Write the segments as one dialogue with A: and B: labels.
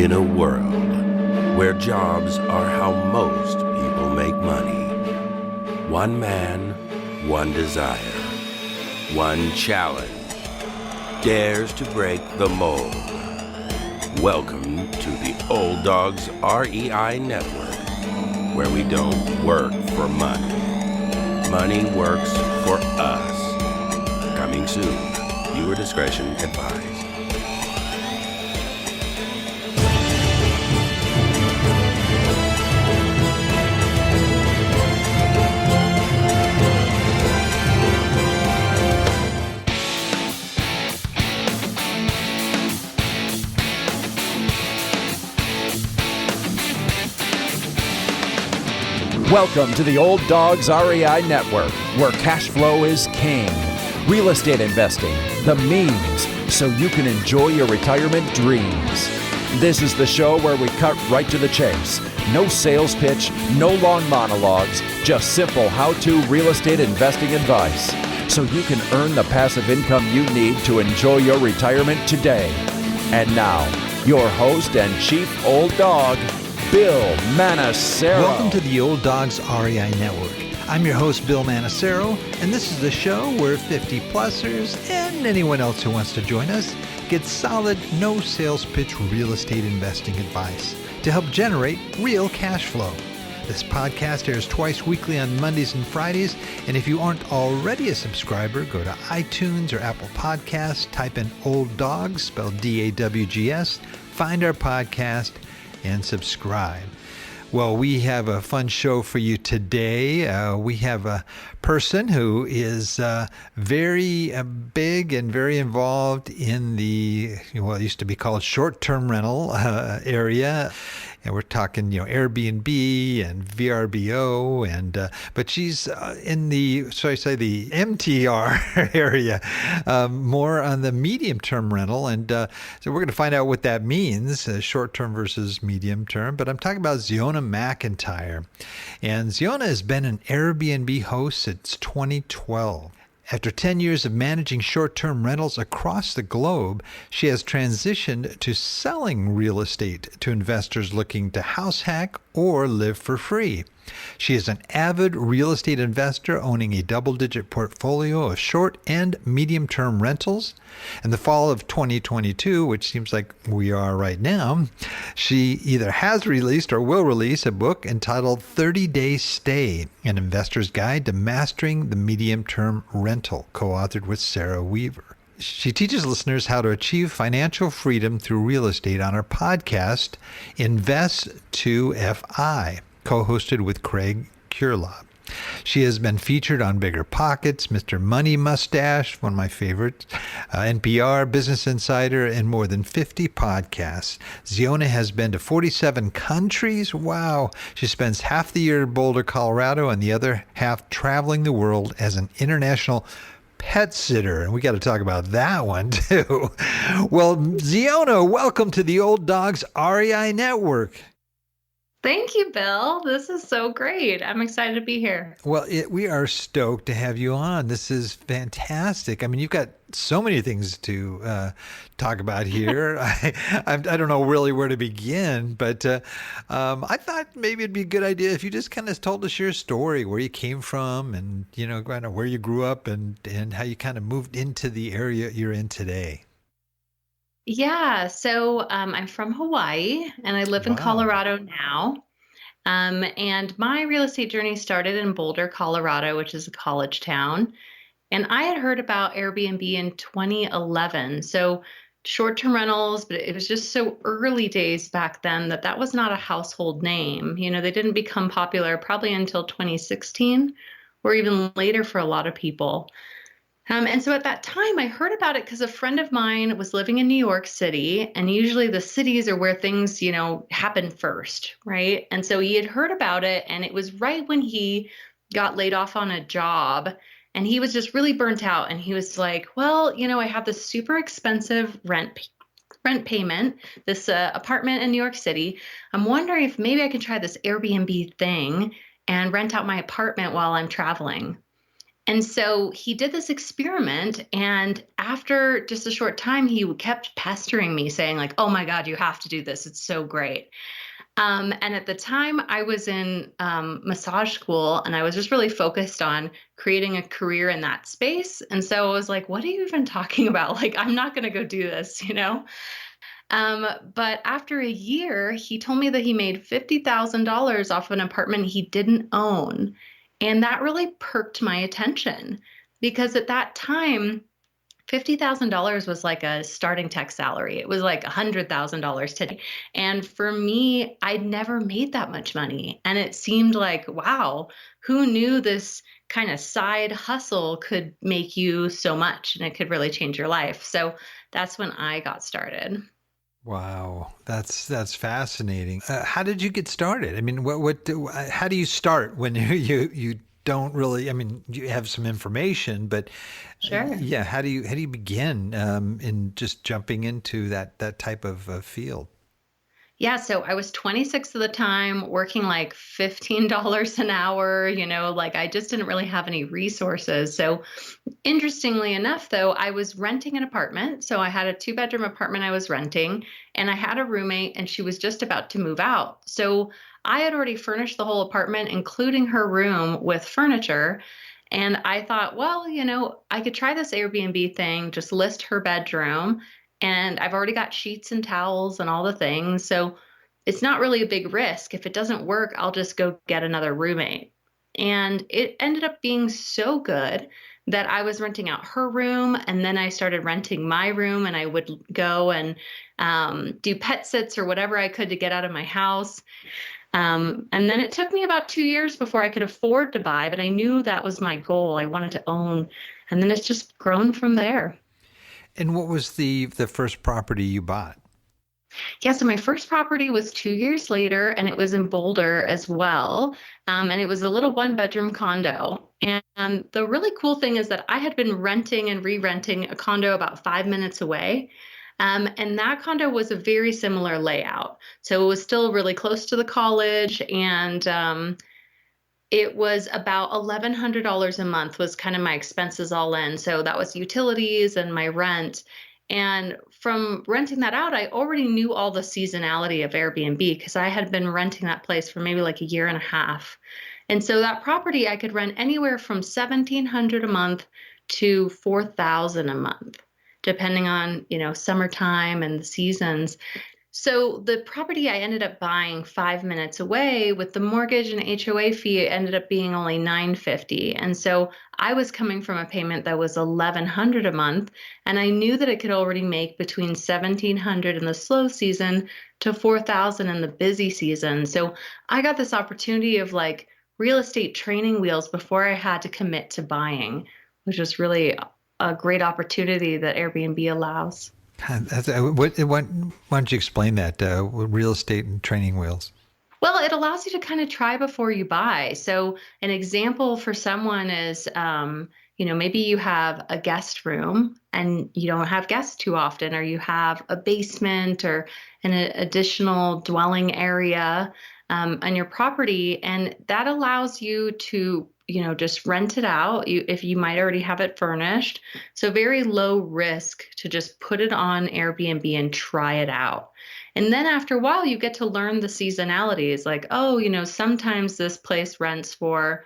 A: In a world where jobs are how most people make money, one man, one desire, one challenge dares to break the mold. Welcome to the Old Dogs REI Network, where we don't work for money. Money works for us. Coming soon. Viewer discretion advised.
B: Welcome to the Old Dogs REI Network, where cash flow is king. Real estate investing, the means, so you can enjoy your retirement dreams. This is the show where we cut right to the chase. No sales pitch, no long monologues, just simple how-to real estate investing advice, so you can earn the passive income you need to enjoy your retirement today. And now, your host and chief old dog, Bill Manacero.
C: Welcome to the Old Dogs REI Network. I'm your host, Bill Manacero, and this is the show where 50-plussers and anyone else who wants to join us get solid, no sales pitch real estate investing advice to help generate real cash flow. This podcast airs twice weekly on Mondays and Fridays, and if you aren't already a subscriber, go to iTunes or Apple Podcasts, type in Old Dogs, spelled D-A-W-G-S, find our podcast, and subscribe. Well, we have a fun show for you today. We have a person who is very big and very involved in the, well, it used to be called short-term rental area. And we're talking, Airbnb and VRBO, and but she's in the, so I say the MTR area, more on the medium-term rental, and so we're going to find out what that means, short-term versus medium-term. But I'm talking about Zeona McIntyre, and Zeona has been an Airbnb host since 2012. After 10 years of managing short-term rentals across the globe, she has transitioned to selling real estate to investors looking to house hack or live for free. She is an avid real estate investor owning a double-digit portfolio of short and medium-term rentals. In the fall of 2022, which seems like we are right now, she either has released or will release a book entitled 30-Day Stay, an investor's guide to mastering the medium-term rental, co-authored with Sarah Weaver. She teaches listeners how to achieve financial freedom through real estate on her podcast, Invest2FI, co-hosted with Craig Curelop. She has been featured on Bigger Pockets, Mr. Money Mustache, one of my favorites, NPR, Business Insider, and more than 50 podcasts. Zeona has been to 47 countries. Wow. She spends half the year in Boulder, Colorado, and the other half traveling the world as an international pet sitter. And we got to talk about that one, too. Well, Zeona, welcome to the Old Dogs REI Network.
D: Thank you, Bill. This is so great. I'm excited to be here.
C: Well, we are stoked to have you on. This is fantastic. I mean, you've got so many things to talk about here. I don't know really where to begin, but I thought maybe it'd be a good idea if you just kind of told us your story, where you came from, and kind of where you grew up, and how you kind of moved into the area you're in today.
D: Yeah, so I'm from Hawaii, and I live in Colorado now. And my real estate journey started in Boulder, Colorado, which is a college town. And I had heard about Airbnb in 2011. So short-term rentals, but it was just so early days back then that was not a household name. They didn't become popular probably until 2016, or even later for a lot of people. And so at that time, I heard about it because a friend of mine was living in New York City, and usually the cities are where things, happen first, right? And so he had heard about it, and it was right when he got laid off on a job, and he was just really burnt out. And he was like, well, I have this super expensive rent payment, this apartment in New York City. I'm wondering if maybe I can try this Airbnb thing and rent out my apartment while I'm traveling. And so he did this experiment, and after just a short time, he kept pestering me, saying like, "Oh my God, you have to do this. It's so great." And at the time, I was in massage school, and I was just really focused on creating a career in that space. And so I was like, "What are you even talking about? Like, I'm not going to go do this." But after a year, he told me that he made $50,000 off of an apartment he didn't own. And that really perked my attention because at that time, $50,000 was like a starting tech salary. It was like $100,000 today. And for me, I'd never made that much money. And it seemed like, wow, who knew this kind of side hustle could make you so much and it could really change your life? So that's when I got started.
C: Wow, that's fascinating. How did you get started? I mean, how do you start when you don't really? I mean, you have some information, but
D: Sure.
C: yeah, how do you begin in just jumping into that type of field?
D: Yeah, so I was 26 at the time, working like $15 an hour, like I just didn't really have any resources. So interestingly enough, though, I was renting an apartment. So I had a 2-bedroom apartment I was renting, and I had a roommate, and she was just about to move out. So I had already furnished the whole apartment, including her room, with furniture. And I thought, well, I could try this Airbnb thing, just list her bedroom. And I've already got sheets and towels and all the things. So it's not really a big risk. If it doesn't work, I'll just go get another roommate. And it ended up being so good that I was renting out her room, and then I started renting my room, and I would go and do pet sits or whatever I could to get out of my house. And then it took me about 2 years before I could afford to buy, but I knew that was my goal. I wanted to own, and then it's just grown from there.
C: And what was the first property you bought?
D: Yeah, so my first property was 2 years later, and it was in Boulder as well. And it was a little 1-bedroom condo. And the really cool thing is that I had been renting and re-renting a condo about 5 minutes away. And that condo was a very similar layout. So it was still really close to the college, and it was about $1,100 a month was kind of my expenses all in. So that was utilities and my rent. And from renting that out, I already knew all the seasonality of Airbnb because I had been renting that place for maybe like a year and a half. And so that property I could rent anywhere from 1,700 a month to 4,000 a month, depending on, summertime and the seasons. So the property I ended up buying 5 minutes away with the mortgage and HOA fee, it ended up being only $950. And so I was coming from a payment that was $1,100 a month, and I knew that it could already make between $1,700 in the slow season to $4,000 in the busy season. So I got this opportunity of like real estate training wheels before I had to commit to buying, which was really a great opportunity that Airbnb allows.
C: Why don't you explain that? Real estate and training wheels.
D: Well, it allows you to kind of try before you buy. So, an example for someone is, maybe you have a guest room and you don't have guests too often, or you have a basement or an additional dwelling area on your property, and that allows you to, just rent it out. If you might already have it furnished, so very low risk to just put it on Airbnb and try it out. And then after a while, you get to learn the seasonalities. Like, oh, sometimes this place rents for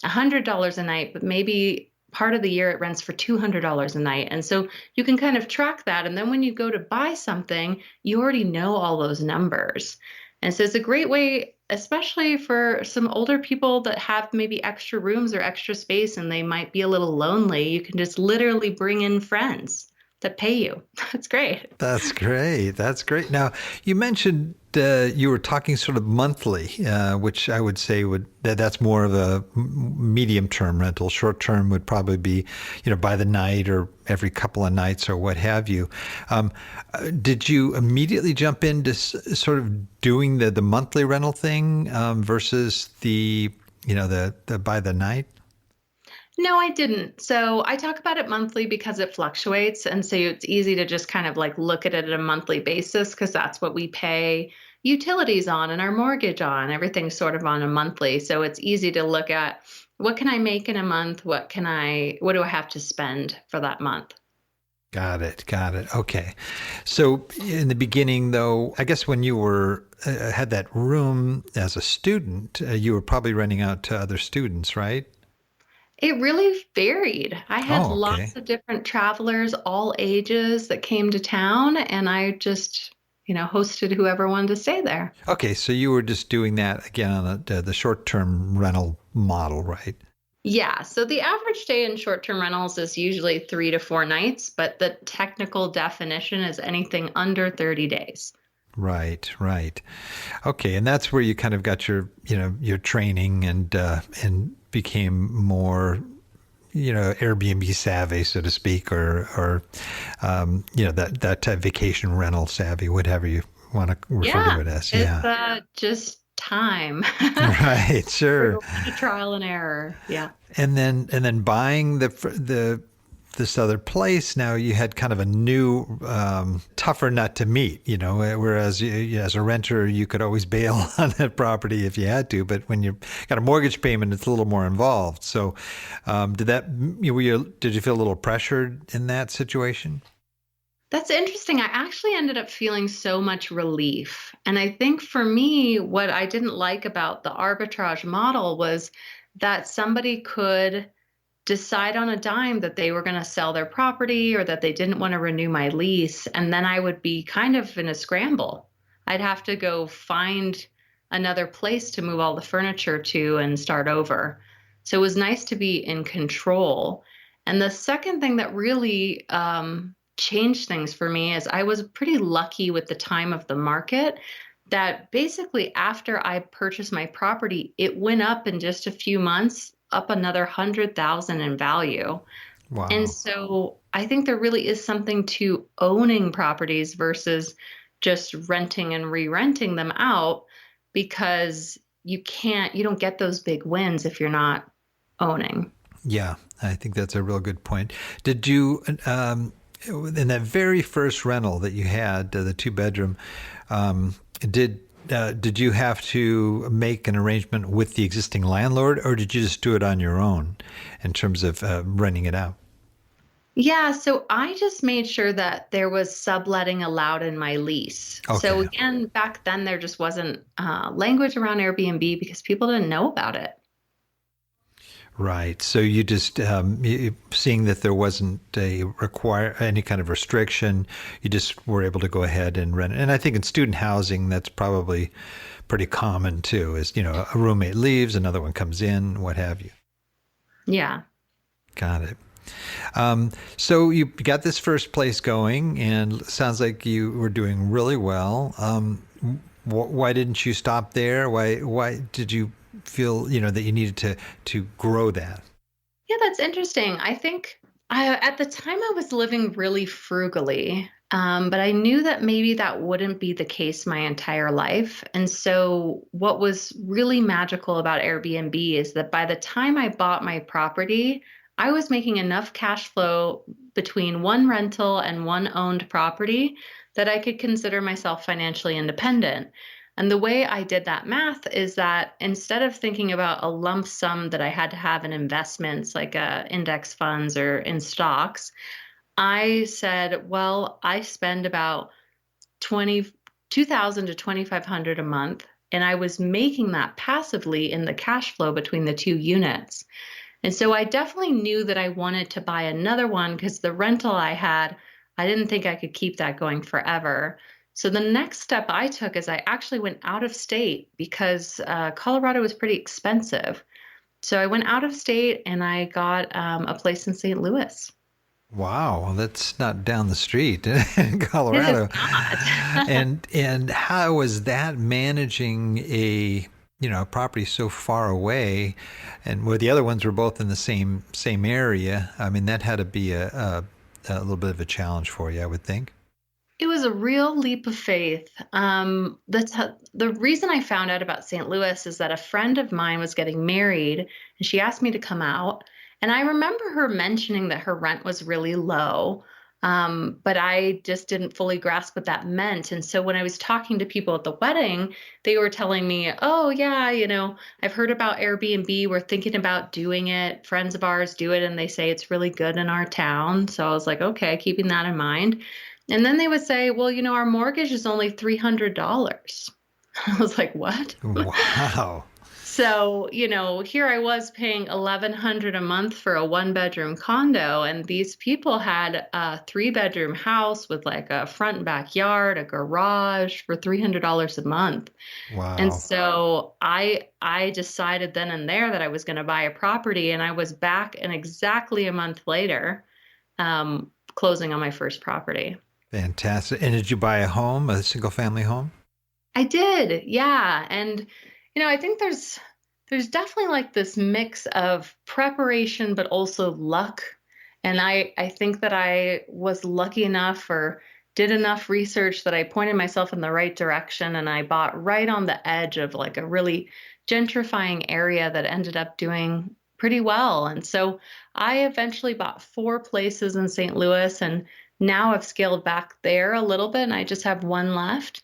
D: $100 a night, but maybe part of the year it rents for $200 a night. And so you can kind of track that. And then when you go to buy something, you already know all those numbers. And so it's a great way, especially for some older people that have maybe extra rooms or extra space and they might be a little lonely. You can just literally bring in friends that pay you. That's great.
C: That's great. That's great. Now, you mentioned you were talking sort of monthly, which I would say that's more of a medium-term rental. Short-term would probably be, by the night or every couple of nights or what have you. Did you immediately jump into sort of doing the monthly rental thing versus the by the night?
D: No, I didn't. So I talk about it monthly because it fluctuates. And so it's easy to just kind of like look at it a monthly basis because that's what we pay, utilities on and our mortgage on. Everything's sort of on a monthly. So it's easy to look at what can I make in a month? What do I have to spend for that month?
C: Got it. Got it. Okay. So in the beginning, though, I guess when you were had that room as a student, you were probably renting out to other students, right?
D: It really varied. I had
C: Oh, okay.
D: lots of different travelers, all ages, that came to town, and I just, hosted whoever wanted to stay there.
C: Okay. So you were just doing that again on the short-term rental model, right?
D: Yeah, so the average stay in short-term rentals is usually 3 to 4 nights, but the technical definition is anything under 30 days.
C: Right. Right. Okay. And that's where you kind of got your training and became more Airbnb savvy, so to speak, or that type vacation rental savvy, whatever you want to refer
D: Yeah,
C: to it as.
D: it's
C: Yeah.
D: just time.
C: Right.
D: Through
C: Sure.
D: a lot of trial and error. Yeah.
C: And then buying the this other place, now you had kind of a new tougher nut to meet, whereas as a renter you could always bail on that property if you had to, but when you got a mortgage payment it's a little more involved. So did you feel a little pressured in that situation?
D: That's interesting. I actually ended up feeling so much relief. And I think for me, what I didn't like about the arbitrage model was that somebody could decide on a dime that they were going to sell their property or that they didn't want to renew my lease. And then I would be kind of in a scramble. I'd have to go find another place to move all the furniture to and start over. So it was nice to be in control. And the second thing that really changed things for me is I was pretty lucky with the time of the market that basically after I purchased my property, it went up in just a few months, up another 100,000 in value. And
C: Wow.
D: so I think there really is something to owning properties versus just renting and re-renting them out, because you don't get those big wins if you're not owning.
C: Yeah, I think that's a real good point. Did you, in that very first rental that you had, the two-bedroom, um, did you have to make an arrangement with the existing landlord, or did you just do it on your own in terms of renting it out?
D: Yeah, so I just made sure that there was subletting allowed in my lease. So
C: Okay.
D: again, back then there just wasn't language around Airbnb because people didn't know about it.
C: Right. So you just seeing that there wasn't any kind of restriction, you just were able to go ahead and rent it. And I think in student housing, that's probably pretty common too. Is a roommate leaves, another one comes in, what have you.
D: Yeah.
C: Got it. So you got this first place going, and it sounds like you were doing really well. Why didn't you stop there? Why did you feel that you needed to grow that?
D: Yeah, that's interesting. I think at the time I was living really frugally, but I knew that maybe that wouldn't be the case my entire life. And so, what was really magical about Airbnb is that by the time I bought my property, I was making enough cash flow between one rental and one owned property that I could consider myself financially independent. And the way I did that math is that instead of thinking about a lump sum that I had to have in investments like index funds or in stocks, I said, well, I spend about 22,000 to 2,500 a month. And I was making that passively in the cash flow between the two units. And so I definitely knew that I wanted to buy another one because the rental I had, I didn't think I could keep that going forever. So the next step I took is I actually went out of state because Colorado was pretty expensive. So I went out of state and I got a place in St. Louis.
C: Wow, well, that's not down the street in
D: It is
C: Colorado.
D: not.
C: And how was that managing a property so far away, and where the other ones were both in the same area? I mean, that had to be a little bit of a challenge for you, I would think.
D: It was a real leap of faith. The reason I found out about St. Louis is that a friend of mine was getting married and she asked me to come out. And I remember her mentioning that her rent was really low. But I just didn't fully grasp what that meant. And so when I was talking to people at the wedding, they were telling me, oh, yeah, I've heard about Airbnb. We're thinking about doing it. Friends of ours do it, and they say it's really good in our town. So I was like, okay, keeping that in mind. And then they would say, well, our mortgage is only $300. I was like, what?
C: Wow.
D: So, here I was paying $1,100 a month for a one-bedroom condo, and these people had a three-bedroom house with like a front and backyard, a garage for $300 a month. And
C: Wow.
D: so I decided then and there that I was going to buy a property, and I was back and exactly a month later, closing on my first property.
C: Fantastic. And did you buy a home, a single family home?
D: I did, yeah. And I think there's definitely like this mix of preparation but also luck. And I think that I was lucky enough or did enough research that I pointed myself in the right direction, and I bought right on the edge of like a really gentrifying area that ended up doing pretty well. And so I eventually bought four places in St. Louis, and now I've scaled back there a little bit and I just have one left.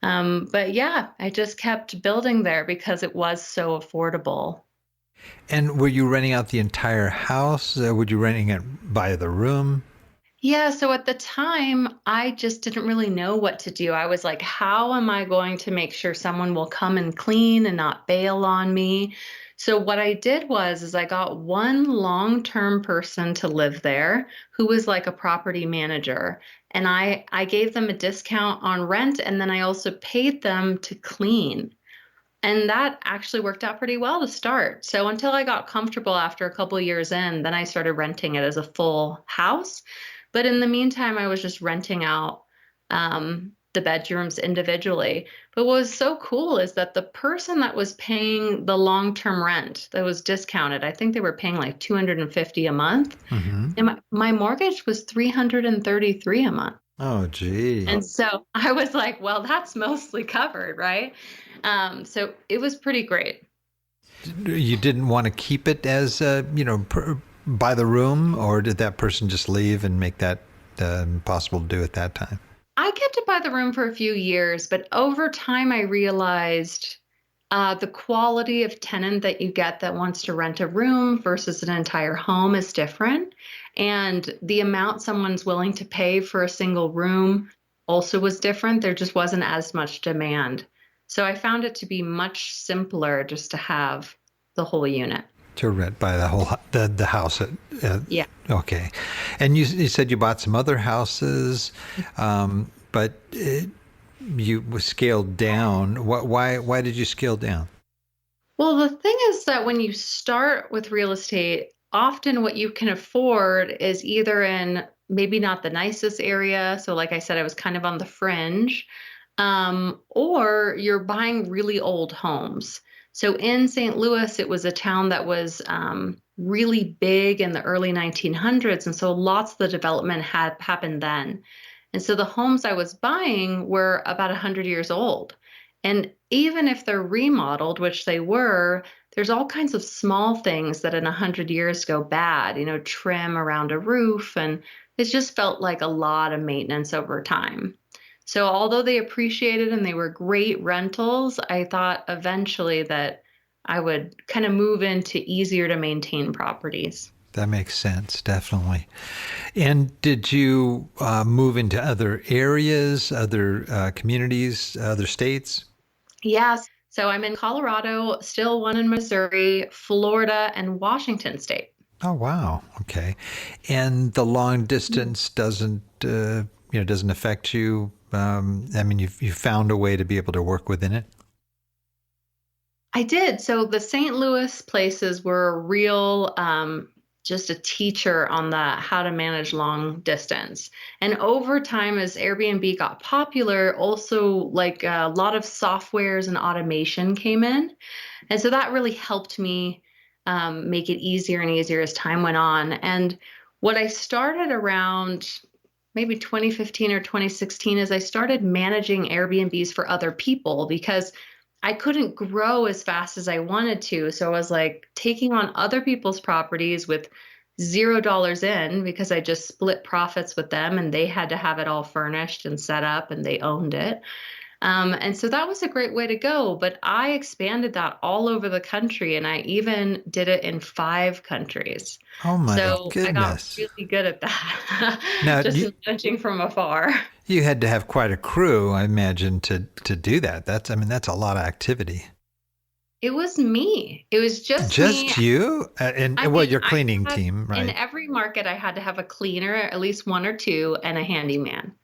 D: But yeah, I just kept building there because it was so affordable.
C: And were you renting out the entire house? Were you renting it by the room?
D: Yeah, so at the time, I just didn't really know what to do. I was like, how am I going to make sure someone will come and clean and not bail on me? So what I did was is I got one long-term person to live there who was like a property manager. And I gave them a discount on rent, and then I also paid them to clean. And that actually worked out pretty well to start. So until I got comfortable after a couple of years in, then I started renting it as a full house. But in the meantime, I was just renting out the bedrooms individually. But what was so cool is that the person that was paying the long-term rent that was discounted, I think they were paying like $250 a month.
C: Mm-hmm.
D: And my mortgage was $333 a month.
C: Oh, gee.
D: And so I was like, well, that's mostly covered, right? So it was pretty great.
C: You didn't want to keep it as, by the room, or did that person just leave and make that impossible to do at that time?
D: I kept it by the room for a few years, but over time I realized the quality of tenant that you get that wants to rent a room versus an entire home is different. And the amount someone's willing to pay for a single room also was different. There just wasn't as much demand. So I found it to be much simpler just to have the whole unit.
C: To rent by the house.
D: Yeah.
C: Okay. And you said you bought some other houses, but you scaled down. Why did you scale down?
D: Well, the thing is that when you start with real estate, often what you can afford is either in maybe not the nicest area. So like I said, I was kind of on the fringe, or you're buying really old homes. So in St. Louis, it was a town that was really big in the early 1900s. And so lots of the development had happened then. And so the homes I was buying were about 100 years old. And even if they're remodeled, which they were, there's all kinds of small things that in 100 years go bad, trim around a roof. And it just felt like a lot of maintenance over time. So although they appreciated and they were great rentals, I thought eventually that I would kind of move into easier to maintain properties.
C: That makes sense, definitely. And did you move into other areas, other communities, other states?
D: Yes. So I'm in Colorado, still one in Missouri, Florida, and Washington State.
C: Oh, wow. Okay. And the long distance doesn't affect you. You found a way to be able to work within it.
D: I did. So the St. Louis places were a real, just a teacher on the how to manage long distance. And over time, as Airbnb got popular, also like a lot of softwares and automation came in. And so that really helped me make it easier and easier as time went on. And what I started around maybe 2015 or 2016 is I started managing Airbnbs for other people because I couldn't grow as fast as I wanted to. So I was like taking on other people's properties with $0 in because I just split profits with them and they had to have it all furnished and set up and they owned it. And so that was a great way to go. But I expanded that all over the country and I even did it in 5 countries.
C: Oh my
D: So I got
C: goodness.
D: really good at that,
C: Now,
D: just managing from afar.
C: you had to have quite a crew, I imagine, to do that. That's a lot of activity.
D: It was me. It was just me.
C: Just you? And
D: I
C: well,
D: mean,
C: your
D: I
C: cleaning
D: had
C: team,
D: in
C: right?
D: every market, I had to have a cleaner, at least 1 or 2, and a handyman.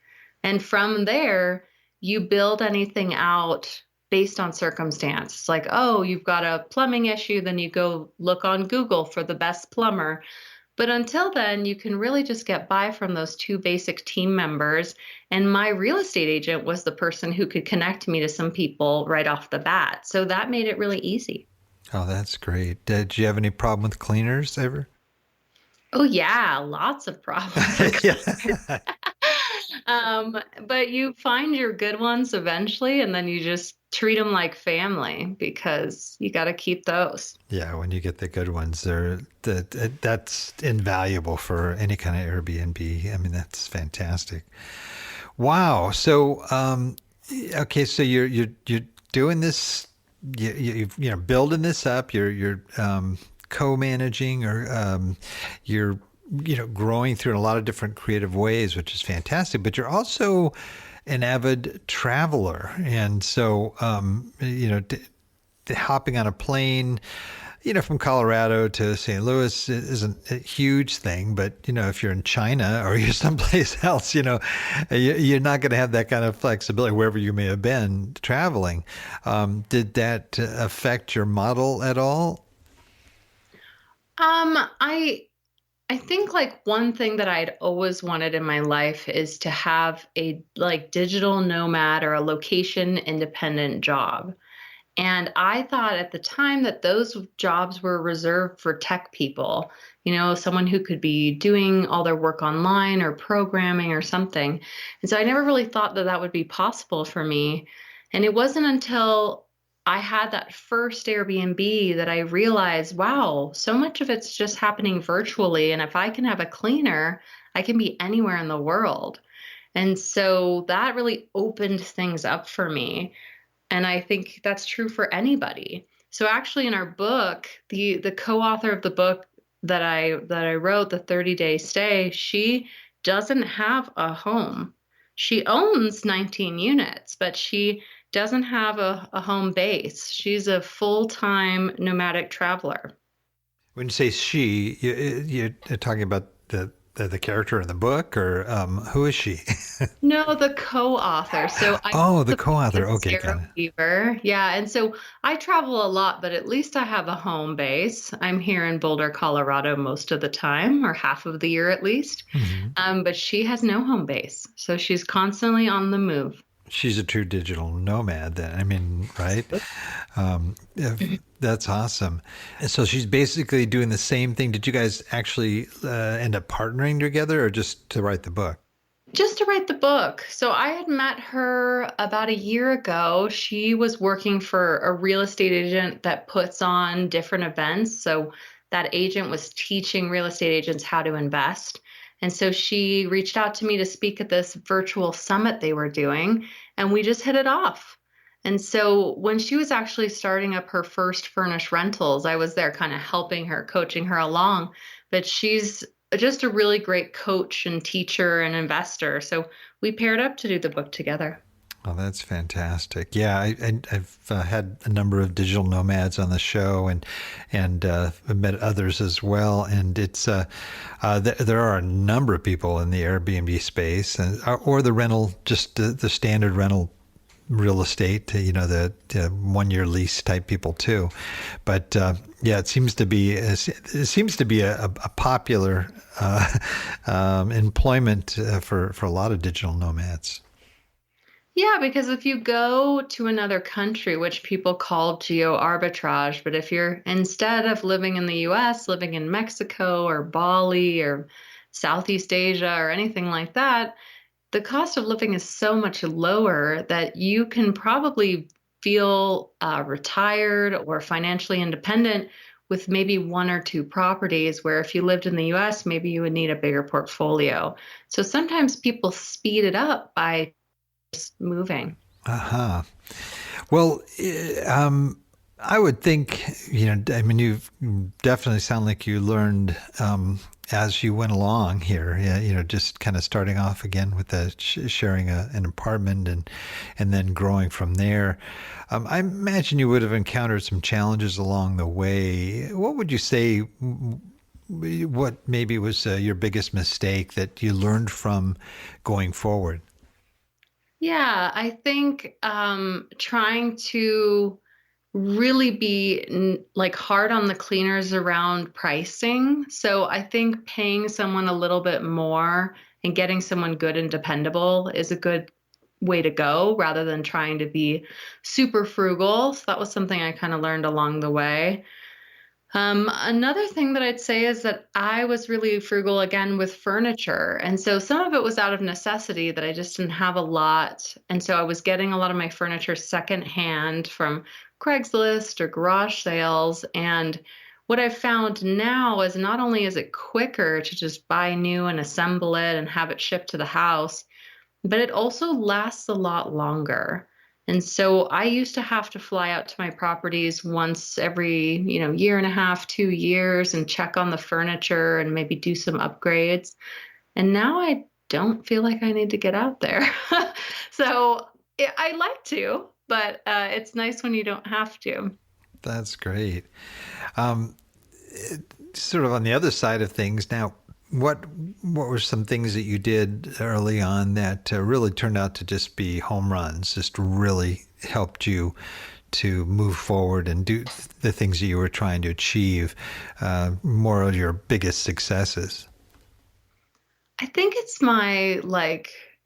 D: And from there, you build anything out based on circumstance. It's like, oh, you've got a plumbing issue, then you go look on Google for the best plumber. But until then, you can really just get by from those 2 basic team members. And my real estate agent was the person who could connect me to some people right off the bat. So that made it really easy.
C: Oh, that's great. Did you have any problem with cleaners ever?
D: Oh yeah, lots of problems with customers.
C: Yeah.
D: But you find your good ones eventually, and then you just treat them like family because you got to keep those.
C: Yeah, when you get the good ones, that's invaluable for any kind of Airbnb. I mean, that's fantastic. Wow. So, okay, so you're doing this, building this up. You're co-managing, or you're growing through in a lot of different creative ways, which is fantastic. But you're also an avid traveler, and so hopping on a plane, from Colorado to St. Louis isn't a huge thing, but if you're in China or you're someplace else, you're not going to have that kind of flexibility wherever you may have been traveling. Did that affect your model at all?
D: I think like one thing that I'd always wanted in my life is to have a like digital nomad or a location independent job. And I thought at the time that those jobs were reserved for tech people, someone who could be doing all their work online or programming or something. And so I never really thought that that would be possible for me. And it wasn't until I had that first Airbnb that I realized, wow, so much of it's just happening virtually. And if I can have a cleaner, I can be anywhere in the world. And so that really opened things up for me. And I think that's true for anybody. So actually in our book, the co-author of the book that I wrote, The 30-Day Stay, she doesn't have a home. She owns 19 units, but she doesn't have a home base. She's a full-time nomadic traveler.
C: When you say she, you're talking about the character in the book, or who is she?
D: No, the co-author. So I
C: Oh, the
D: the book
C: co-author.
D: with
C: Okay, got
D: Sarah
C: it.
D: Weaver. Yeah, and so I travel a lot, but at least I have a home base. I'm here in Boulder, Colorado most of the time, or half of the year at least.
C: Hmm.
D: But she has no home base, so she's constantly on the move.
C: She's a true digital nomad then. I mean, right? That's awesome. And so she's basically doing the same thing. Did you guys actually end up partnering together, or just to write the book?
D: Just to write the book. So I had met her about a year ago. She was working for a real estate agent that puts on different events. So that agent was teaching real estate agents how to invest. And so she reached out to me to speak at this virtual summit they were doing, and we just hit it off. And so when she was actually starting up her first furnished rentals, I was there kind of helping her, coaching her along. But she's just a really great coach and teacher and investor. So we paired up to do the book together.
C: Oh, that's fantastic. Yeah, I've had a number of digital nomads on the show, and I've met others as well. And it's there are a number of people in the Airbnb space, or the rental, just the standard rental real estate, the 1 year lease type people too. But yeah, it seems to be a popular employment for a lot of digital nomads.
D: Yeah, because if you go to another country, which people call geo arbitrage, but if you're instead of living in the US, living in Mexico or Bali or Southeast Asia or anything like that, the cost of living is so much lower that you can probably feel retired or financially independent with maybe one or two properties, where if you lived in the US, maybe you would need a bigger portfolio. So sometimes people speed it up by just moving.
C: Uh-huh. Well, I would think, I mean, you've definitely sound like you learned as you went along here, yeah, just kind of starting off again with the sharing an apartment and then growing from there. I imagine you would have encountered some challenges along the way. What would you say, what maybe was your biggest mistake that you learned from going forward?
D: Yeah, I think trying to really be like hard on the cleaners around pricing. So I think paying someone a little bit more and getting someone good and dependable is a good way to go, rather than trying to be super frugal. So that was something I kind of learned along the way. Another thing that I'd say is that I was really frugal again with furniture. And so some of it was out of necessity, that I just didn't have a lot. And so I was getting a lot of my furniture secondhand from Craigslist or garage sales. And what I've found now is, not only is it quicker to just buy new and assemble it and have it shipped to the house, but it also lasts a lot longer. And so I used to have to fly out to my properties once every, year and a half, 2 years, and check on the furniture and maybe do some upgrades. And now I don't feel like I need to get out there. So I like to, but it's nice when you don't have to.
C: That's great. Um, Sort of on the other side of things now, what were some things that you did early on that really turned out to just be home runs, just really helped you to move forward and do the things that you were trying to achieve, more of your biggest successes?
D: I think it's my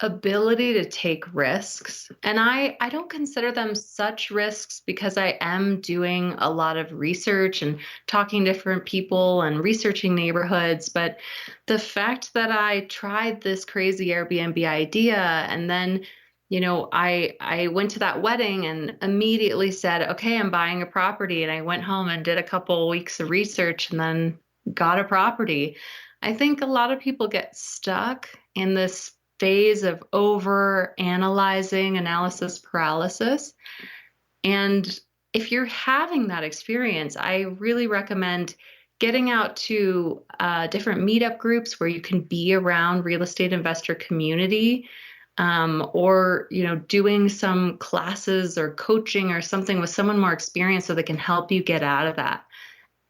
D: ability to take risks. And I don't consider them such risks, because I am doing a lot of research and talking to different people and researching neighborhoods. But the fact that I tried this crazy Airbnb idea, and then I went to that wedding and immediately said, okay, I'm buying a property. And I went home and did a couple weeks of research and then got a property. I think a lot of people get stuck in this phase of over analyzing, analysis paralysis. And if you're having that experience, I really recommend getting out to different meetup groups where you can be around real estate investor community, or doing some classes or coaching or something with someone more experienced, so they can help you get out of that.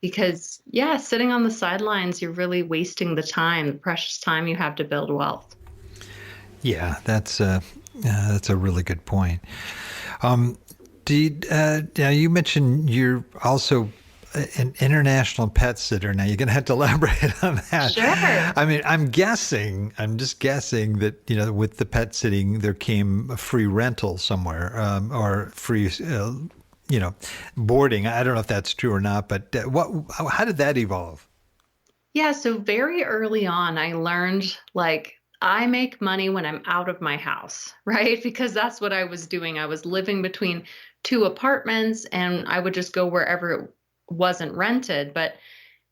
D: Because sitting on the sidelines, you're really wasting the time, the precious time you have to build wealth.
C: Yeah, that's a really good point. Um, Now you mentioned you're also an international pet sitter. Now you're going to have to elaborate on that.
D: Sure.
C: I mean, I'm just guessing that, with the pet sitting, there came a free rental somewhere, or free, boarding. I don't know if that's true or not, but how did that evolve?
D: Yeah, so very early on, I learned I make money when I'm out of my house, right? Because that's what I was doing. I was living between two apartments, and I would just go wherever it wasn't rented. But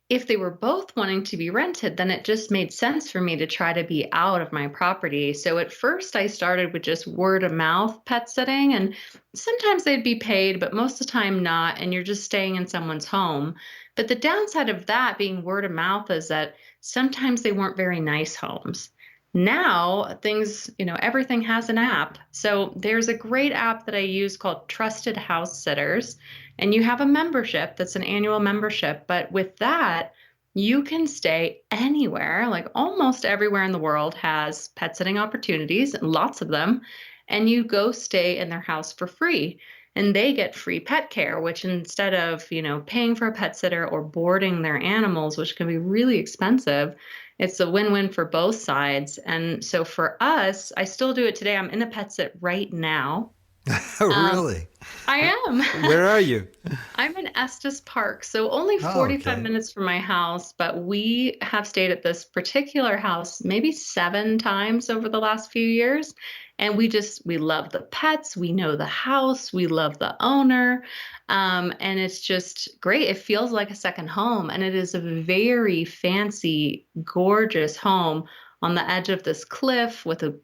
D: if they were both wanting to be rented, then it just made sense for me to try to be out of my property. So at first, I started with just word of mouth pet sitting, and sometimes they'd be paid, but most of the time not. And you're just staying in someone's home. But the downside of that being word of mouth is that sometimes they weren't very nice homes. Now things, everything has an app. So there's a great app that I use called Trusted House Sitters, and you have a membership that's an annual membership. But with that, you can stay anywhere, like almost everywhere in the world has pet sitting opportunities, and lots of them. And you go stay in their house for free. And they get free pet care, which instead of, paying for a pet sitter or boarding their animals, which can be really expensive, it's a win-win for both sides. And so for us, I still do it today. I'm in a pet sit right now.
C: Oh,
D: Um,
C: really?
D: I am.
C: Where are you?
D: I'm in Estes Park, so only
C: Oh,
D: 45
C: okay.
D: minutes from my house, but we have stayed at this particular house maybe 7 times over the last few years. And we love the pets, we know the house, we love the owner. And it's just great. It feels like a second home, and it is a very fancy, gorgeous home on the edge of this cliff with a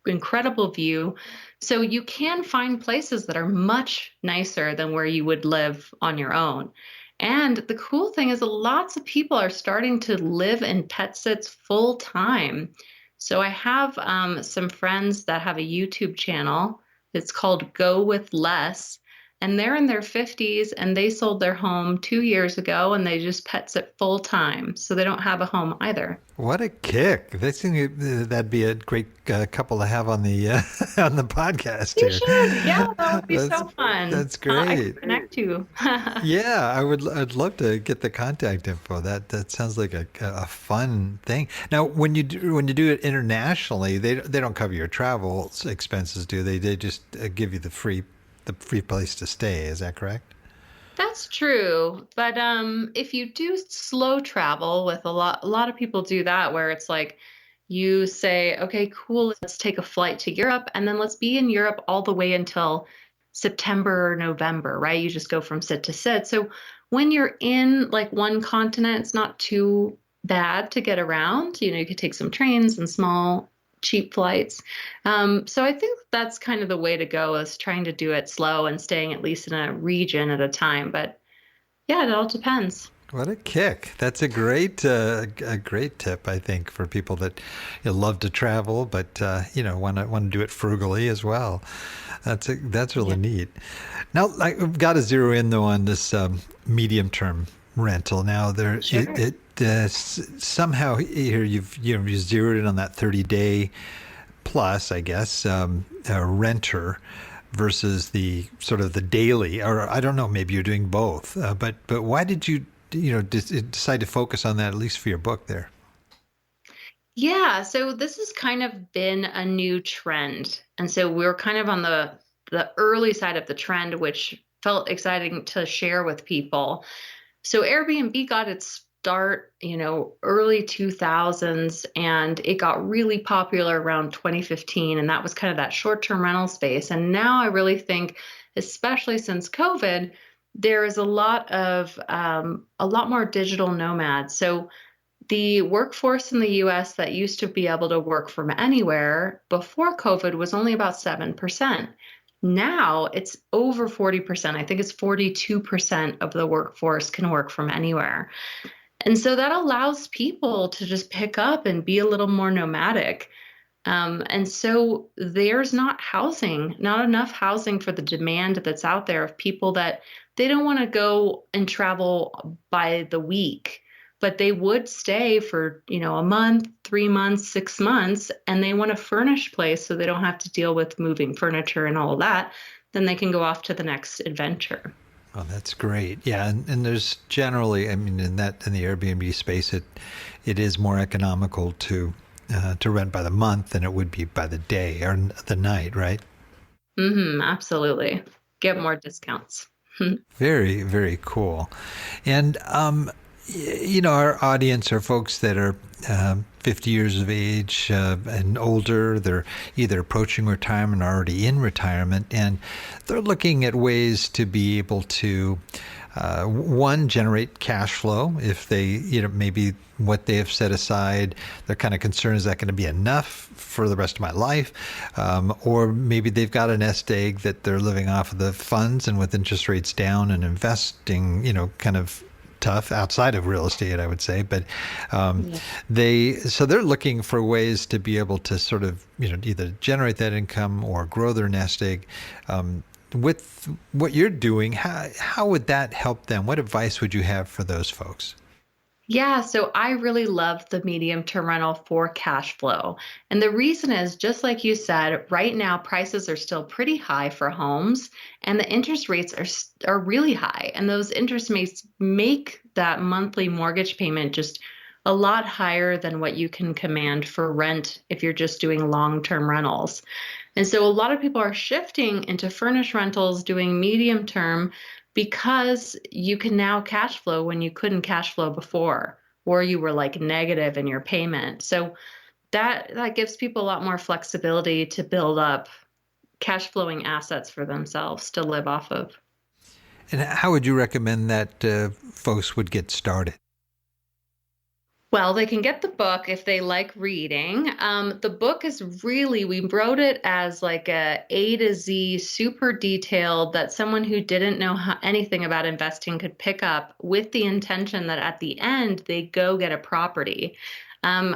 D: incredible view. So you can find places that are much nicer than where you would live on your own. And the cool thing is, lots of people are starting to live in pet sits full time. So I have some friends that have a YouTube channel. It's called Go With Less. And they're in their 50s and they sold their home 2 years ago and they just pet sit full time. So they don't have a home either.
C: What a kick! That'd be a great couple to have on the on the podcast
D: You
C: here.
D: should. Yeah, that would be
C: That's
D: so fun.
C: that's
D: I
C: great.
D: can connect you.
C: Yeah, I'd love to get the contact info. That sounds like a fun thing. Now, when you do it internationally, they don't cover your travel expenses, do they? They just give you the free place to stay. Is that correct?
D: That's true. But if you do slow travel with a lot of people do that where it's like you say, okay, cool, let's take a flight to Europe and then let's be in Europe all the way until September or November, right? You just go from sit to sit. So when you're in like one continent, it's not too bad to get around. You know, you could take some trains and small cheap flights. So I think that's kind of the way to go, is trying to do it slow and staying at least in a region at a time. But yeah, it all depends.
C: What a kick! That's a great tip, I think, for people that love to travel, but want to do it frugally as well. That's really
D: Yeah,
C: neat. Now, I've got to zero in though on this medium term rental. Now,
D: sure.
C: somehow here you zeroed in on that 30-day plus, I guess, renter versus the sort of the daily, or I don't know, maybe you're doing both. But why did you decide to focus on that, at least for your book there?
D: Yeah, so this has kind of been a new trend. And so we're kind of on the early side of the trend, which felt exciting to share with people. So Airbnb got its start, early 2000s, and it got really popular around 2015. And that was kind of that short-term rental space. And now I really think, especially since COVID, there is a lot more digital nomads. So the workforce in the US that used to be able to work from anywhere before COVID was only about 7%. Now it's over 40%. I think it's 42% of the workforce can work from anywhere. And so that allows people to just pick up and be a little more nomadic. And so there's not enough housing for the demand that's out there of people that they don't want to go and travel by the week, but they would stay for, a month, 3 months, 6 months, and they want a furnished place so they don't have to deal with moving furniture and all of that. Then they can go off to the next adventure.
C: Oh, that's great. Yeah, and there's generally, I mean, in the Airbnb space, it is more economical to rent by the month than it would be by the day or the night, right?
D: Absolutely. Get more discounts.
C: Very, very cool. And our audience are folks that are 50 years of age and older. They're either approaching retirement or already in retirement, and they're looking at ways to be able to one, generate cash flow. If they, maybe what they have set aside, they're kind of concerned, is that going to be enough for the rest of my life? Or maybe they've got a nest egg that they're living off of the funds, and with interest rates down and investing, kind of tough outside of real estate, I would say. But
D: Yeah.
C: they're looking for ways to be able to sort of, either generate that income or grow their nest egg. With what you're doing, how would that help them? What advice would you have for those folks?
D: Yeah, so I really love the medium term rental for cash flow. And the reason is, just like you said, right now prices are still pretty high for homes and the interest rates are really high. And those interest rates make that monthly mortgage payment just a lot higher than what you can command for rent if you're just doing long-term rentals. And so a lot of people are shifting into furnished rentals, doing medium term, because you can now cash flow when you couldn't cash flow before, or you were like negative in your payment. So that gives people a lot more flexibility to build up cash flowing assets for themselves to live off of.
C: And how would you recommend that folks would get started?
D: Well, they can get the book if they like reading. The book is really, we wrote it as like A to Z, super detailed, that someone who didn't know anything about investing could pick up, with the intention that at the end they go get a property.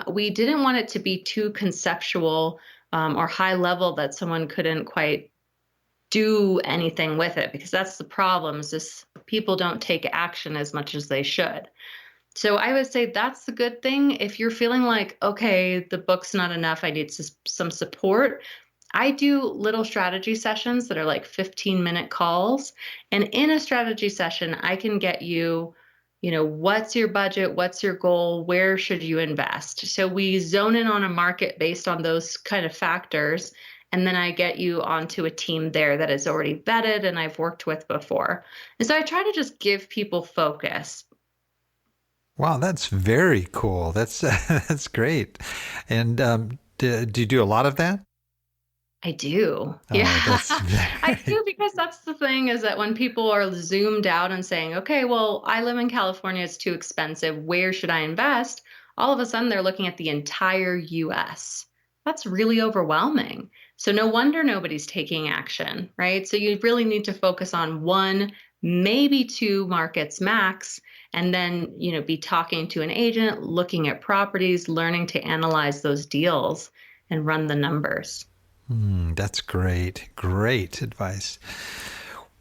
D: We didn't want it to be too conceptual or high level that someone couldn't quite do anything with it, because that's the problem, is just people don't take action as much as they should. So I would say that's the good thing. If you're feeling like, okay, the book's not enough, I need some support, I do little strategy sessions that are like 15-minute calls. And in a strategy session, I can get you, what's your budget? What's your goal? Where should you invest? So we zone in on a market based on those kind of factors. And then I get you onto a team there that is already vetted and I've worked with before. And so I try to just give people focus.
C: Wow, that's very cool. That's that's great. And do you do a lot of that?
D: I do.
C: Oh,
D: Yeah.
C: that's
D: I
C: very...
D: do, because that's the thing, is that when people are zoomed out and saying, okay, well, I live in California, it's too expensive, where should I invest? All of a sudden they're looking at the entire US. That's really overwhelming. So no wonder nobody's taking action, right? So you really need to focus on one, maybe two markets max, and then, be talking to an agent, looking at properties, learning to analyze those deals and run the numbers.
C: That's great. Great advice.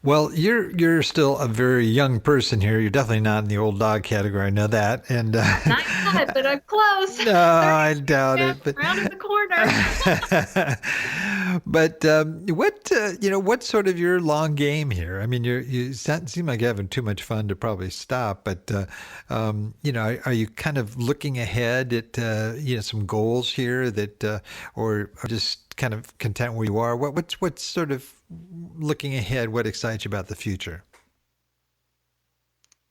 C: Well, you're still a very young person here. You're definitely not in the old dog category. I know that. And
D: Not yet, but I'm close.
C: no, I doubt it. But
D: Round the corner.
C: but what's sort of your long game here? I mean, you seem like you're having too much fun to probably stop. But are you kind of looking ahead at some goals here that, or just kind of content where you are? What's sort of looking ahead? What excites you about the future?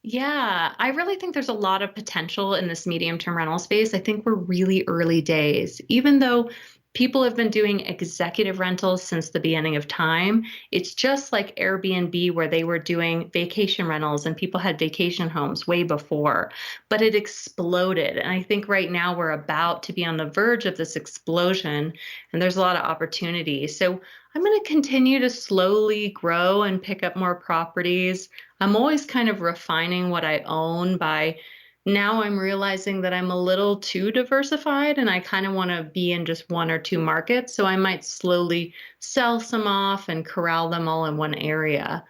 D: Yeah, I really think there's a lot of potential in this medium-term rental space. I think we're really early days. Even though people have been doing executive rentals since the beginning of time, it's just like Airbnb, where they were doing vacation rentals and people had vacation homes way before, but it exploded. And I think right now we're about to be on the verge of this explosion, and there's a lot of opportunity. So I'm going to continue to slowly grow and pick up more properties. I'm always kind of refining what I own. By now I'm realizing that I'm a little too diversified and I kind of want to be in just one or two markets. So I might slowly sell some off and corral them all in one area.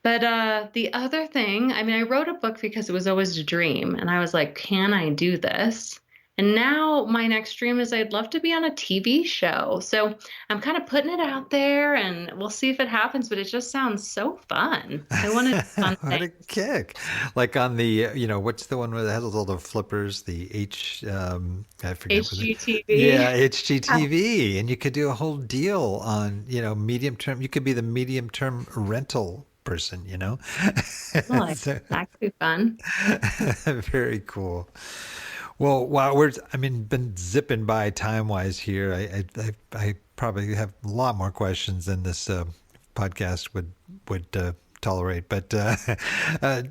D: But the other thing, I mean, I wrote a book because it was always a dream. And I was like, can I do this? And now my next dream is I'd love to be on a TV show. So I'm kind of putting it out there and we'll see if it happens, but it just sounds so fun. I want to do fun
C: What a
D: things.
C: kick. Like on the, what's the one where it has all the flippers, the I forget what it.
D: HGTV.
C: Yeah, HGTV. And you could do a whole deal on, medium term. You could be the medium term rental person,
D: Well,
C: So,
D: that could be fun.
C: very cool. Well, while been zipping by time wise here. I probably have a lot more questions than this podcast would tolerate. But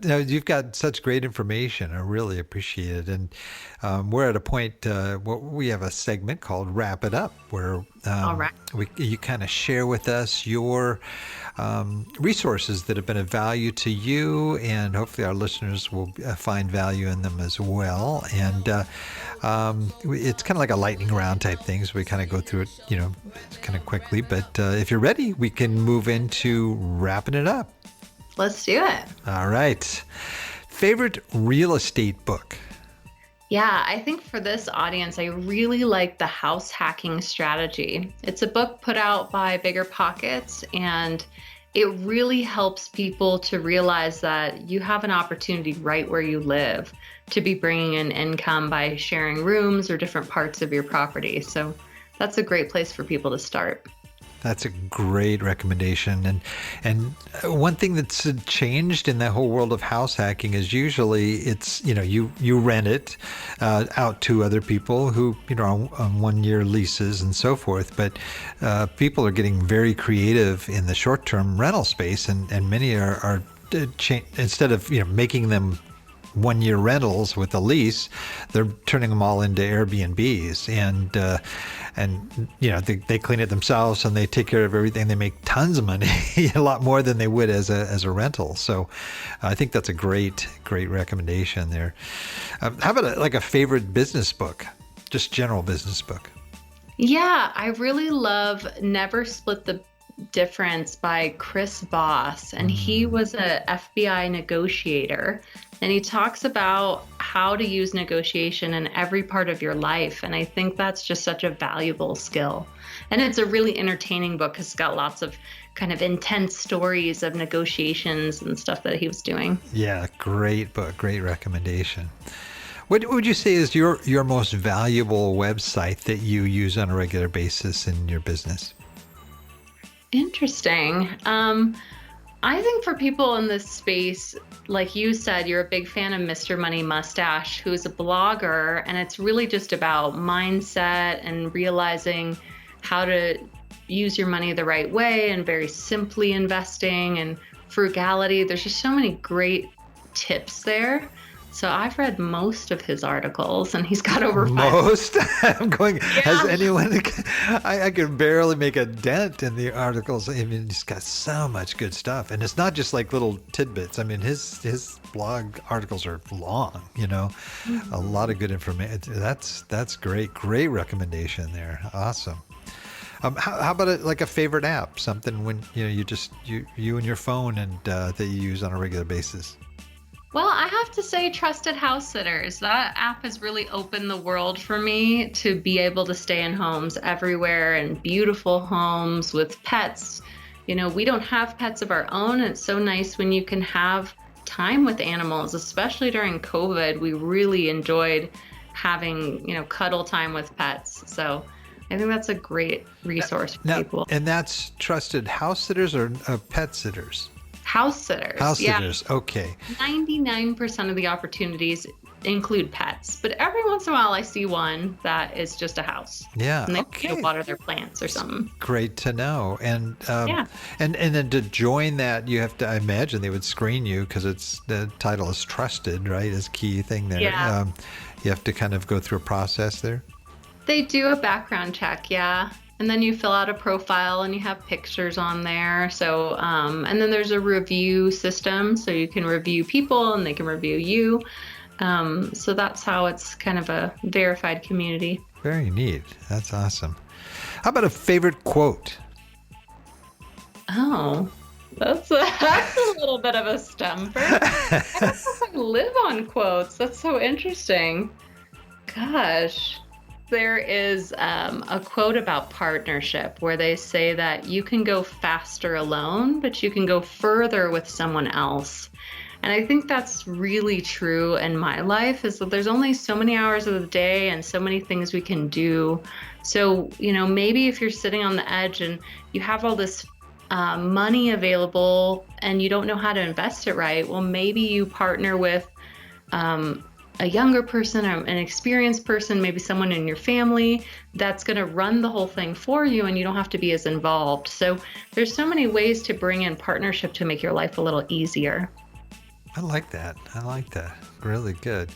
C: no, you've got such great information. I really appreciate it. And we're at a point where we have a segment called "Wrap It Up," where
D: All right.
C: you kind of share with us your resources that have been of value to you, and hopefully our listeners will find value in them as well. And it's kind of like a lightning round type thing, so we kind of go through it, kind of quickly. But if you're ready, we can move into wrapping it up.
D: Let's do it.
C: All right. Favorite real estate book?
D: Yeah, I think for this audience, I really like The House Hacking Strategy. It's a book put out by Bigger Pockets, and it really helps people to realize that you have an opportunity right where you live to be bringing in income by sharing rooms or different parts of your property. So that's a great place for people to start.
C: That's a great recommendation. And one thing that's changed in that whole world of house hacking is usually it's, you rent it out to other people who, on 1-year leases and so forth. But people are getting very creative in the short-term rental space, and many are instead of, making them 1-year rentals with a lease, they're turning them all into Airbnbs, and they clean it themselves and they take care of everything. They make tons of money, a lot more than they would as a rental. So I think that's a great recommendation there. How about a favorite business book, just general business book?
D: Yeah, I really love Never Split the Difference by Chris Voss, and he was a FBI negotiator, and he talks about how to use negotiation in every part of your life, and I think that's just such a valuable skill. And it's a really entertaining book because it's got lots of kind of intense stories of negotiations and stuff that he was doing.
C: Yeah, great book, great recommendation. What would you say is your most valuable website that you use on a regular basis in your business?
D: Interesting. I think for people in this space, like you said, you're a big fan of Mr. Money Mustache, who's a blogger, and it's really just about mindset and realizing how to use your money the right way and very simply investing and frugality. There's just so many great tips there. So I've read most of his articles, and he's got over 5.
C: Most? I'm going,
D: Yeah.
C: Has anyone, I could barely make a dent in the articles. I mean, he's got so much good stuff. And it's not just like little tidbits. I mean, his blog articles are long, a lot of good information. That's great. Great recommendation there. Awesome. How about a favorite app? Something when, you and your phone and that you use on a regular basis?
D: Well, I have to say Trusted House Sitters. That app has really opened the world for me to be able to stay in homes everywhere and beautiful homes with pets. We don't have pets of our own. It's so nice when you can have time with animals, especially during COVID. We really enjoyed having, cuddle time with pets. So I think that's a great resource for people.
C: And that's Trusted House Sitters or Pet Sitters?
D: House sitters.
C: House sitters, okay.
D: 99% of the opportunities include pets, but every once in a while I see one that is just a house.
C: Yeah,
D: and they
C: okay.
D: water their plants or something.
C: Great to know. And
D: Yeah.
C: and then to join that, you have to. I imagine they would screen you because the title is trusted, right? Is key thing there.
D: Yeah.
C: You have to kind of go through a process there.
D: They do a background check, yeah. And then you fill out a profile and you have pictures on there. So, and then there's a review system. So you can review people and they can review you. So that's how it's kind of a verified community.
C: Very neat. That's awesome. How about a favorite quote?
D: Oh, that's a little bit of a stumper. I don't know if I live on quotes. That's so interesting. Gosh. There is a quote about partnership where they say that you can go faster alone, but you can go further with someone else. And I think that's really true in my life, is that there's only so many hours of the day and so many things we can do. So, maybe if you're sitting on the edge and you have all this money available and you don't know how to invest it right, well, maybe you partner with a younger person or an experienced person, maybe someone in your family that's going to run the whole thing for you and you don't have to be as involved. So there's so many ways to bring in partnership to make your life a little easier.
C: I like that. Really good.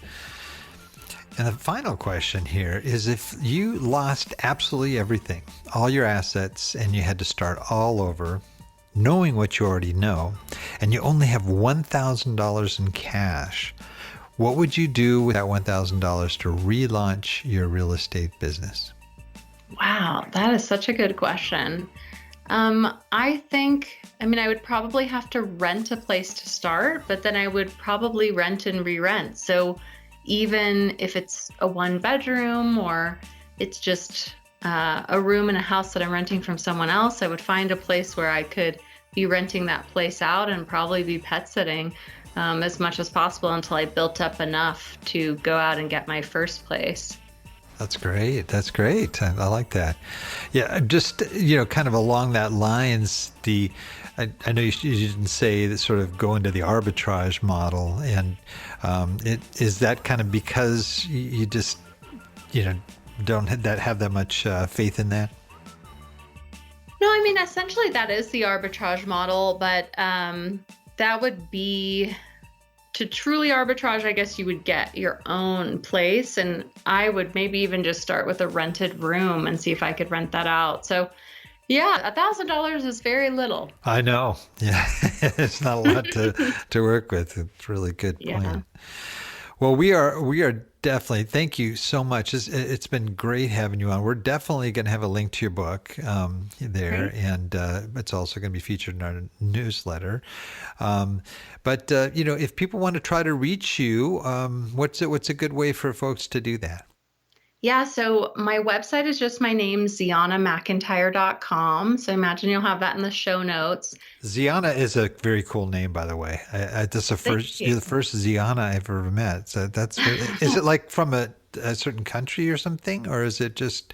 C: And the final question here is, if you lost absolutely everything, all your assets, and you had to start all over, knowing what you already know, and you only have $1,000 in cash, what would you do with that $1,000 to relaunch your real estate business?
D: Wow, that is such a good question. I would probably have to rent a place to start, but then I would probably rent and re-rent. So even if it's a 1-bedroom or it's just a room in a house that I'm renting from someone else, I would find a place where I could be renting that place out and probably be pet sitting as much as possible until I built up enough to go out and get my first place.
C: That's great. That's great. I like that. Yeah, just kind of along that lines. I know you didn't say that sort of go into the arbitrage model, and is that kind of because you just don't have that much faith in that?
D: No, I mean, essentially that is the arbitrage model, but that would be to truly arbitrage. I guess you would get your own place, and I would maybe even just start with a rented room and see if I could rent that out. So yeah, $1,000 is very little.
C: I know. Yeah, it's not a lot to work with. It's a really good plan.
D: Yeah.
C: Well, we are definitely. Thank you so much. It's been great having you on. We're definitely going to have a link to your book there,
D: Great.
C: and it's also going to be featured in our newsletter. But if people want to try to reach you, what's a good way for folks to do that?
D: Yeah, so my website is just my name, ZeonaMcIntyre.com. So imagine you'll have that in the show notes.
C: Zeona is a very cool name, by the way. You're the first Zeona I've ever met. So that's is it like from a certain country or something, or is it just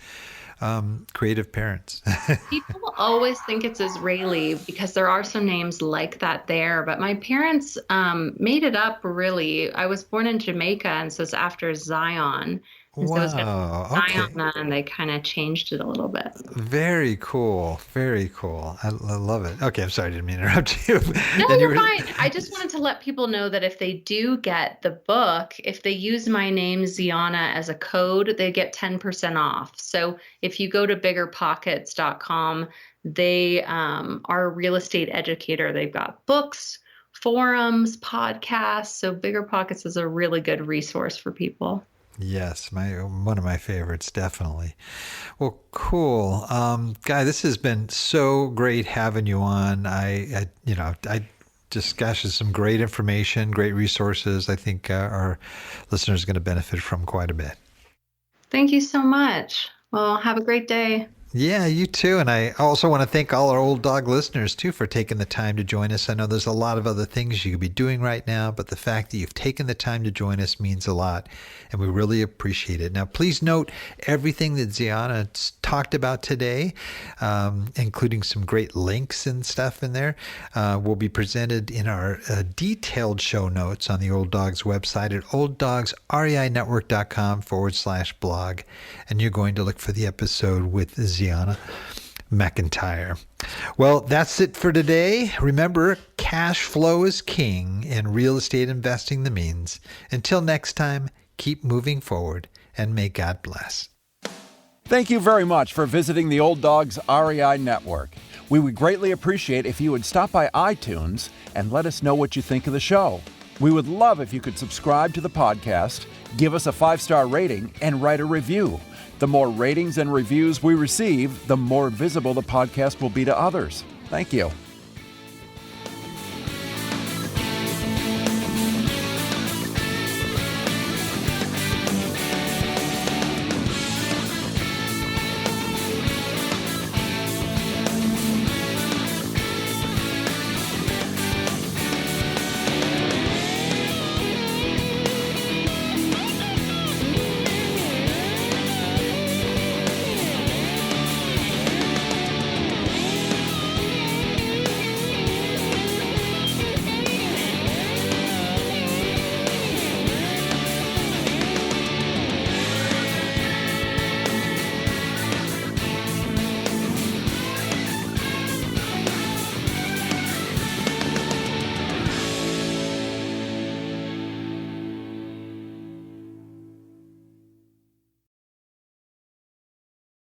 C: creative parents?
D: People always think it's Israeli because there are some names like that there, but my parents made it up really. I was born in Jamaica, and so it's after Zion. And so it's been
C: Wow. Okay.
D: Zion, and they kind of changed it a little bit.
C: Very cool. Very cool. I love it. Okay, I'm sorry, I didn't mean to interrupt you.
D: No,
C: And
D: you're fine. I just wanted to let people know that if they do get the book, if they use my name, Zeona, as a code, they get 10% off. So if you go to biggerpockets.com, they are a real estate educator. They've got books, forums, podcasts. So Bigger Pockets is a really good resource for people.
C: Yes, one of my favorites, definitely. Well, cool, Guy. This has been so great having you on. I just, gosh, there's some great information, great resources. I think our listeners are going to benefit from quite a bit.
D: Thank you so much. Well, have a great day.
C: Yeah, you too. And I also want to thank all our Old Dog listeners, too, for taking the time to join us. I know there's a lot of other things you could be doing right now, but the fact that you've taken the time to join us means a lot, and we really appreciate it. Now, please note everything that Zeona talked about today, including some great links and stuff in there, will be presented in our detailed show notes on the Old Dogs website at olddogsreinetwork.com/blog. And you're going to look for the episode with Zeona McIntyre. Well, that's it for today. Remember, cash flow is king and real estate investing the means. Until next time, keep moving forward and may God bless.
B: Thank you very much for visiting the Old Dogs REI Network. We would greatly appreciate if you would stop by iTunes and let us know what you think of the show. We would love if you could subscribe to the podcast, give us a 5-star rating, and write a review. The more ratings and reviews we receive, the more visible the podcast will be to others. Thank you.